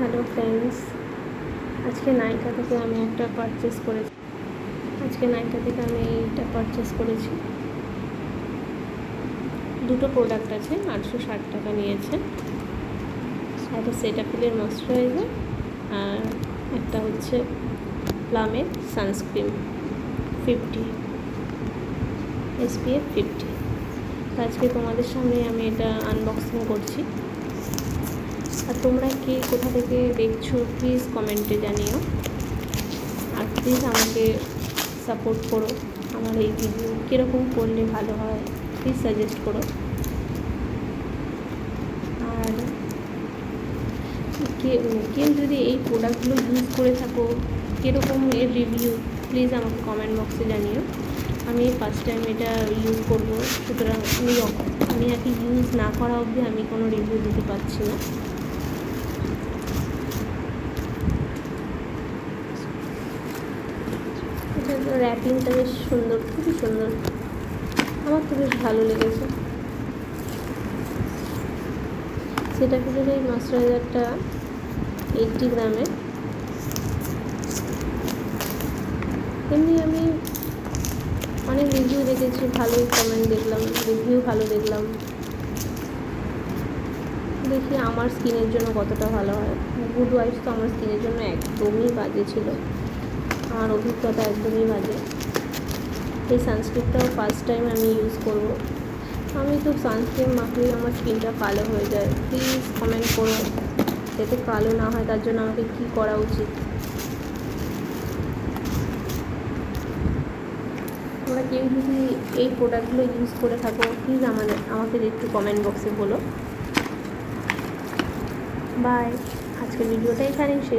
Hello friends, আজকে নাইকা থেকে আমি এইটা পারচেস করেছি। দুটো প্রোডাক্ট আছে, 860 টাকা নিয়েছে। একটা সেটাফিলের ময়শ্চারাইজার আর একটা হচ্ছে প্লামের সানস্ক্রিন 50 SPF 50। আজকে তোমাদের সামনে আমি এটা আনবক্সিং করছি। আর তোমরা কে কোথা থেকে দেখছো প্লিজ কমেন্টে জানিও। আর প্লিজ আমাকে সাপোর্ট করো। আমার এই ভিডিও কীরকম করলে ভালো হয় প্লিজ সাজেস্ট করো। আর কেউ যদি এই প্রোডাক্টগুলো ইউজ করে থাকো, কীরকম এর রিভিউ প্লিজ আমাকে কমেন্ট বক্সে জানিও। আমি ফার্স্ট টাইম এটা ইউজ করবো, সুতরাং আমি একে ইউজ না করা অবধি আমি কোনো রিভিউ দিতে পারছি না। এটা র্যাপিংটা বেশ সুন্দর, খুবই সুন্দর, আমার তো বেশ ভালো লেগেছে। সেটাফিলের এই ময়শ্চারাইজারটা 80 গ্রামের। এমনি আমি অনেক রিভিউ দেখেছি, ভালোই কমেন্ট দেখলাম, রিভিউ ভালো দেখলাম। দেখি আমার স্কিনের জন্য কতটা ভালো হয়। গুড ওয়াইফস তো আমার স্কিনের জন্য একদমই বাজে ছিল, আমার অভিজ্ঞতা একদমই বাজে। এই সানস্ক্রিনটাও ফার্স্ট টাইম আমি ইউজ করব। আমি তো সানস্ক্রিন মাখলেই আমার স্কিনটা কালো হয়ে যায়। প্লিজ কমেন্ট করো যাতে কালো না হয়, তার জন্য আমাকে কী করা উচিত। তোমরা কেউ যদি এই প্রোডাক্টগুলো ইউজ করে থাকো প্লিজ আমাকে একটু কমেন্ট বক্সে বলো। বাই, আজকের ভিডিওটা এখানেই শেষ।